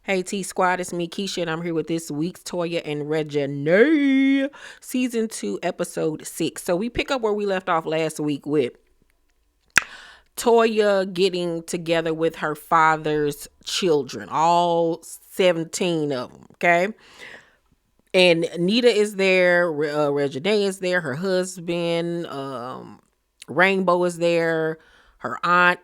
Hey T Squad, it's me Keisha, and I'm here with this week's Toya and Reginae season 2, episode 6. So we pick up where we left off last week with Toya getting together with her father's children, all 17 of them. Okay, and Nita is there, Reginae is there, her husband, Rainbow is there, her aunt,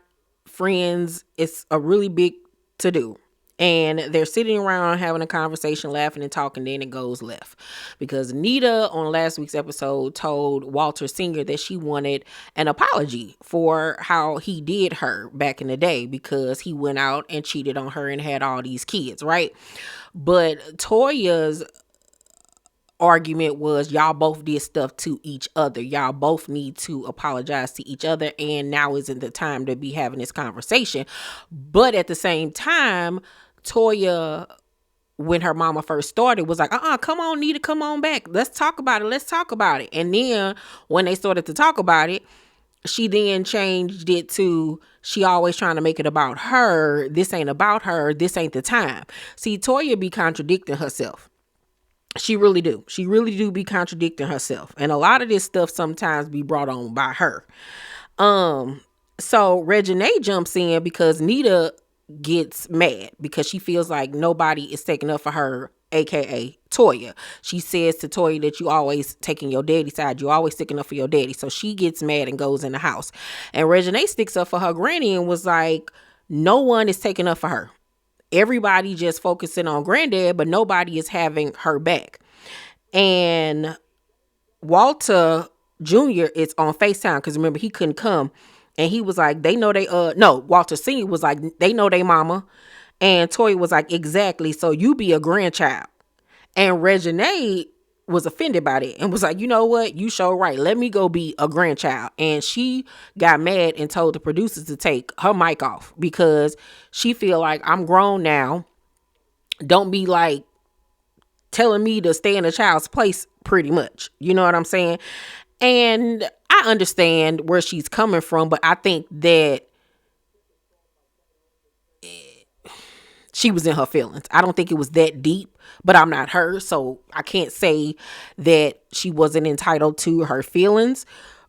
friends. It's a really big to do. And they're sitting around having a conversation, laughing and talking. Then it goes left because Nita on last week's episode told Walter Sr. that she wanted an apology for how he did her back in the day because he went out and cheated on her and had all these kids, right? But Toya's argument was y'all both did stuff to each other. Y'all both need to apologize to each other, and now isn't the time to be having this conversation. But at the same time, Toya, when her mama first started, was like, come on, Nita, come on back. Let's talk about it. And then when they started to talk about it, she then changed it to she always trying to make it about her. This ain't about her. This ain't the time. See, Toya be contradicting herself. She really do. She really do be contradicting herself. And a lot of this stuff sometimes be brought on by her. So Reginae jumps in because Nita gets mad because she feels like nobody is taking up for her, aka Toya. She says to Toya that you always taking your daddy's side. You always sticking up for your daddy. So she gets mad and goes in the house. And Reginae sticks up for her granny and was like, no one is taking up for her. Everybody just focusing on granddad, but nobody is having her back. And Walter Jr. is on FaceTime because remember he couldn't come. And he was like, they know Walter Sr. was like, they know they mama. And Toya was like, exactly. So you be a grandchild. And Reginae was offended by that and was like, you know what? You sure right. Let me go be a grandchild. And she got mad and told the producers to take her mic off because she feel like I'm grown now. Don't be like telling me to stay in a child's place pretty much. You know what I'm saying? And I understand where she's coming from, but I think that she was in her feelings. I don't think it was that deep, but I'm not her, so I can't say that she wasn't entitled to her feelings.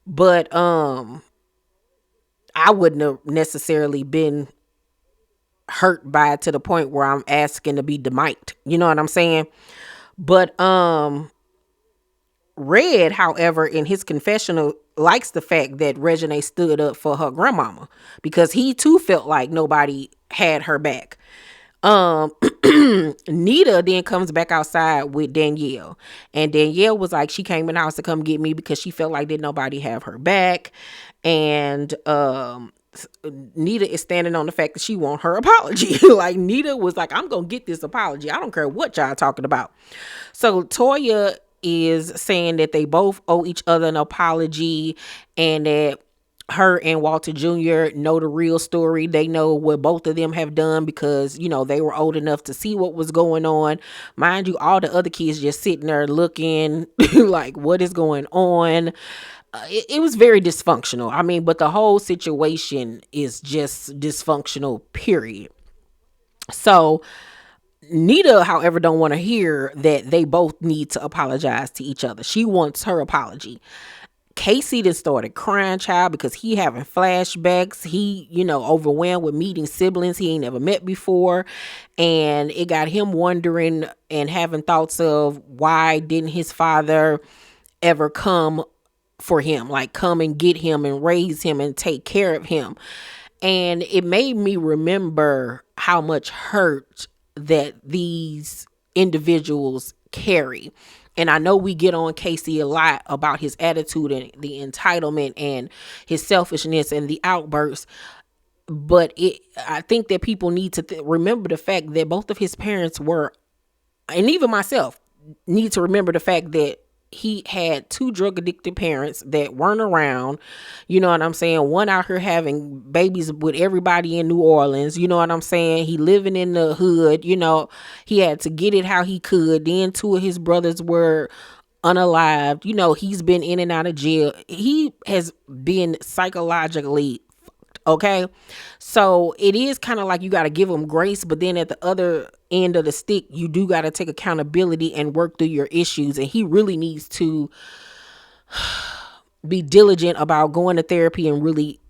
But I wouldn't have necessarily been hurt by it to the point where I'm asking to be demiked. You know what I'm saying? But Red, however, in his confessional, likes the fact that Reginae stood up for her grandmama because he too felt like nobody had her back. Nita then comes back outside with Danielle, and Danielle was like, she came in the house to come get me because she felt like did nobody have her back. And Nita is standing on the fact that she want her apology. Like Nita was like, I'm gonna get this apology. I don't care what y'all talking about. So Toya is saying that they both owe each other an apology and that her and Walter Jr. know the real story. They know what both of them have done because, you know, they were old enough to see what was going on. Mind you, all the other kids just sitting there looking like, what is going on? It was very dysfunctional. I mean, but the whole situation is just dysfunctional, period. So Nita, however, don't want to hear that they both need to apologize to each other. She wants her apology. Casey then started crying, child, because he having flashbacks. He, overwhelmed with meeting siblings he ain't never met before. And it got him wondering and having thoughts of why didn't his father ever come for him, like come and get him and raise him and take care of him. And it made me remember how much hurt that these individuals carry. And I know we get on Casey a lot about his attitude and the entitlement and his selfishness and the outbursts. But I think that people need to remember the fact that both of his parents were, and even myself, need to remember the fact that he had two drug addicted parents that weren't around. You know what I'm saying? One out here having babies with everybody in New Orleans. You know what I'm saying? He living in the hood. He had to get it how he could. Then two of his brothers were unalived. He's been in and out of jail. He has been psychologically fucked Okay. So it is kind of like you got to give him grace, but then at the other end of the stick, you do got to take accountability and work through your issues. And he really needs to be diligent about going to therapy and really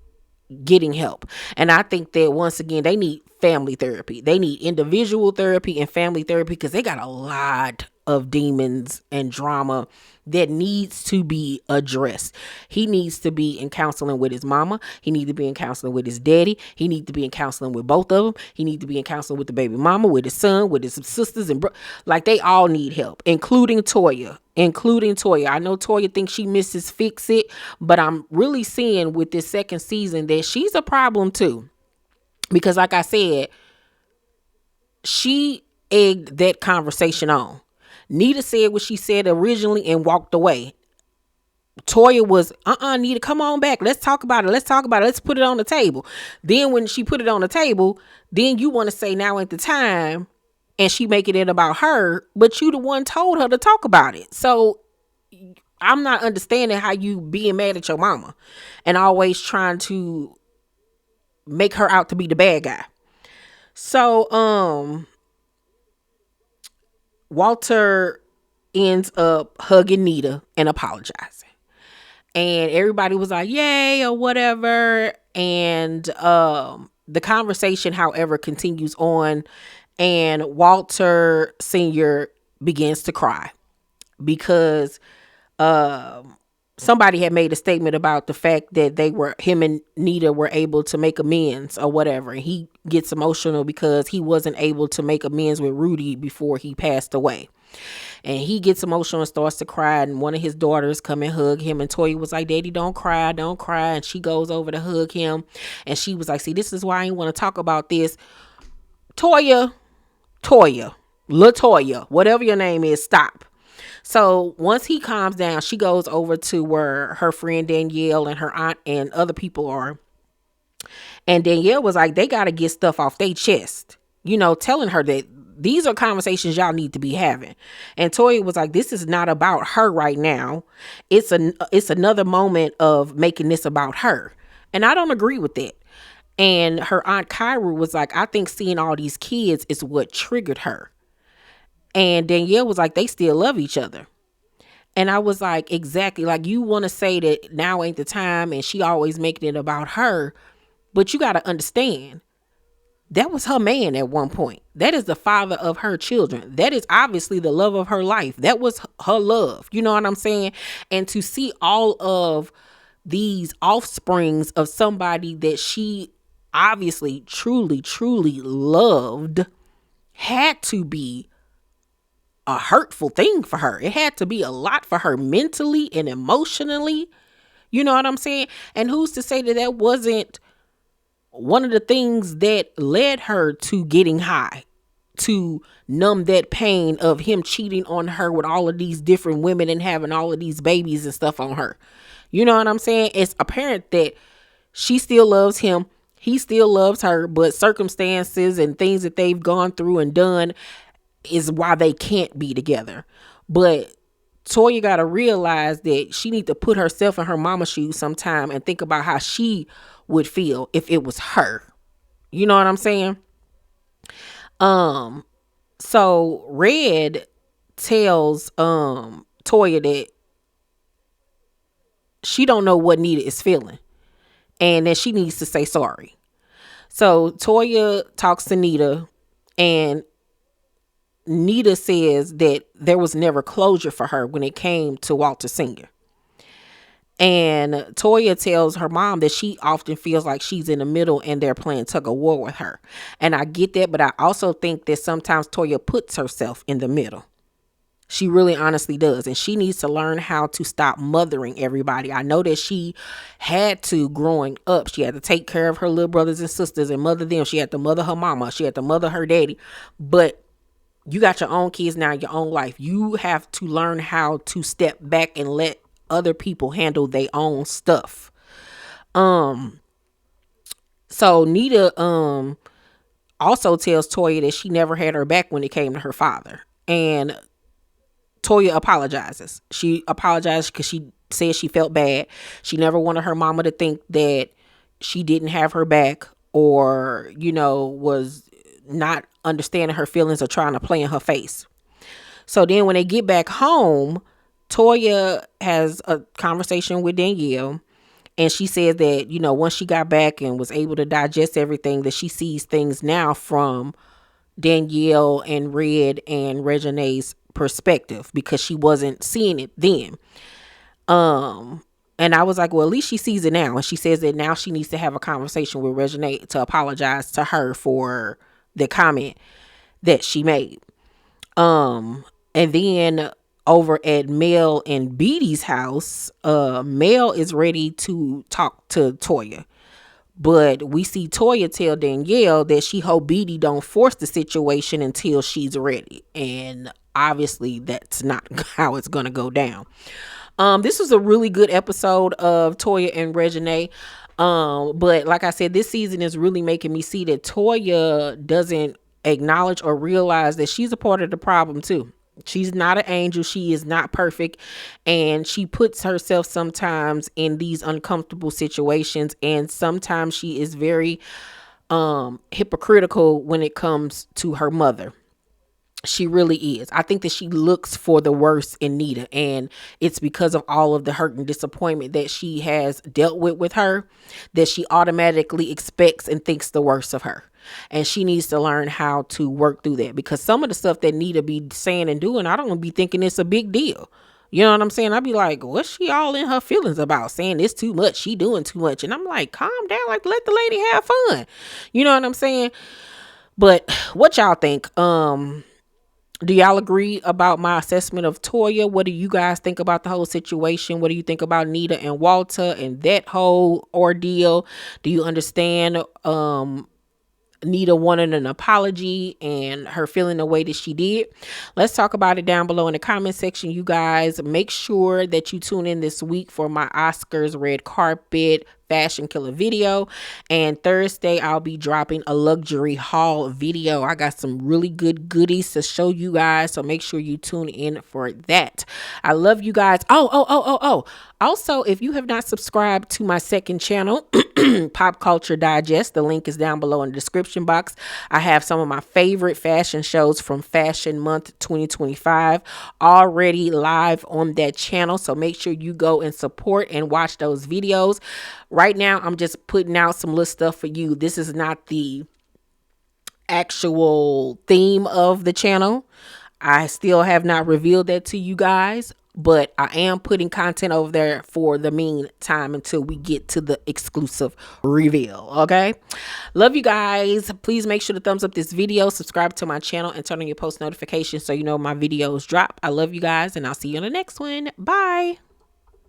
getting help. And I think that once again, they need family therapy. They need individual therapy and family therapy because they got a lot of demons and drama that needs to be addressed. He needs to be in counseling with his mama. He needs to be in counseling with his daddy. He needs to be in counseling with both of them. He needs to be in counseling with the baby mama, with his son, with his sisters, and like they all need help, including Toya. I know Toya thinks she misses Fix It, but I'm really seeing with this second season that she's a problem too. Because like I said, she egged that conversation on. Nita said what she said originally and walked away. Toya was, Nita, come on back. Let's talk about it. Let's put it on the table. Then when she put it on the table, then you want to say now ain't the time, and she making it about her, but you the one told her to talk about it. So I'm not understanding how you being mad at your mama and always trying to make her out to be the bad guy. So Walter ends up hugging Nita and apologizing. And everybody was like, yay, or whatever. And the conversation, however, continues on. And Walter Sr. begins to cry because somebody had made a statement about the fact that him and Nita were able to make amends or whatever. And he gets emotional because he wasn't able to make amends with Rudy before he passed away. And he gets emotional and starts to cry. And one of his daughters come and hug him. And Toya was like, Daddy, don't cry, don't cry. And she goes over to hug him. And she was like, see, this is why I didn't want to talk about this. Toya, LaToya, whatever your name is, stop. So once he calms down, she goes over to where her friend Danielle and her aunt and other people are. And Danielle was like, they got to get stuff off their chest, telling her that these are conversations y'all need to be having. And Toya was like, this is not about her right now. It's another moment of making this about her. And I don't agree with that. And her aunt Kyra was like, I think seeing all these kids is what triggered her. And Danielle was like, they still love each other. And I was like, exactly. Like, you want to say that now ain't the time and she always making it about her. But you got to understand, that was her man at one point. That is the father of her children. That is obviously the love of her life. That was her love. You know what I'm saying? And to see all of these offsprings of somebody that she obviously truly, truly loved had to be a hurtful thing for her. It had to be a lot for her mentally and emotionally. You know what I'm saying? And who's to say that that wasn't one of the things that led her to getting high, to numb that pain of him cheating on her with all of these different women and having all of these babies and stuff on her. You know what I'm saying? It's apparent that she still loves him. He still loves her, but circumstances and things that they've gone through and done is why they can't be together. But Toya got to realize that she need to put herself in her mama's shoes sometime and think about how she would feel if it was her. You know what I'm saying? So Red tells Toya that she don't know what Nita is feeling and that she needs to say sorry. So Toya talks to Nita, and Nita says that there was never closure for her when it came to Walter Sr. And Toya tells her mom that she often feels like she's in the middle and they're playing tug of war with her. And I get that, but I also think that sometimes Toya puts herself in the middle. She really honestly does. And she needs to learn how to stop mothering everybody. I know that she had to growing up. She had to take care of her little brothers and sisters and mother them. She had to mother her mama. She had to mother her daddy. But you got your own kids now, your own life. You have to learn how to step back and let other people handle their own stuff. So Nita also tells Toya that she never had her back when it came to her father. And Toya apologizes. She apologized because she said she felt bad. She never wanted her mama to think that she didn't have her back, or, was not understanding her feelings or trying to play in her face. So then when they get back home, Toya has a conversation with Danielle, and she says that, once she got back and was able to digest everything, that she sees things now from Danielle and Red and Reginae's perspective, because she wasn't seeing it then. And I was like, well, at least she sees it now. And she says that now she needs to have a conversation with Reginae to apologize to her for the comment that she made. And then over at Mel and Beedy's house, Mel is ready to talk to Toya. But we see Toya tell Danielle that she hope Beedy don't force the situation until she's ready. And obviously that's not how it's going to go down. This was a really good episode of Toya and Reginae. But like I said, this season is really making me see that Toya doesn't acknowledge or realize that she's a part of the problem too. She's not an angel. She is not perfect. And she puts herself sometimes in these uncomfortable situations. And sometimes she is very hypocritical when it comes to her mother. She really is. I think that she looks for the worst in Nita, and it's because of all of the hurt and disappointment that she has dealt with her, that she automatically expects and thinks the worst of her. And she needs to learn how to work through that, because some of the stuff that Nita be saying and doing, I don't be thinking it's a big deal. You know what I'm saying? I'd be like, what's she all in her feelings about? Saying this too much, she doing too much. And I'm like, calm down, like let the lady have fun. You know what I'm saying? But what y'all think? Do y'all agree about my assessment of Toya? What do you guys think about the whole situation? What do you think about Nita and Walter and that whole ordeal? Do you understand Nita wanted an apology and her feeling the way that she did? Let's talk about it down below in the comment section, you guys. Make sure that you tune in this week for my Oscars red carpet fashion killer video, and Thursday I'll be dropping a luxury haul video. I got some really good goodies to show you guys, so make sure you tune in for that. I love you guys. Also, if you have not subscribed to my second channel, Pop Culture Digest, the link is down below in the description box. I have some of my favorite fashion shows from Fashion Month 2025 already live on that channel, so make sure you go and support and watch those videos. Right now, I'm just putting out some little stuff for you. This is not the actual theme of the channel. I still have not revealed that to you guys, but I am putting content over there for the meantime until we get to the exclusive reveal. Okay, love you guys. Please make sure to thumbs up this video, subscribe to my channel, and turn on your post notifications so you know my videos drop. I love you guys, and I'll see you on the next one. Bye.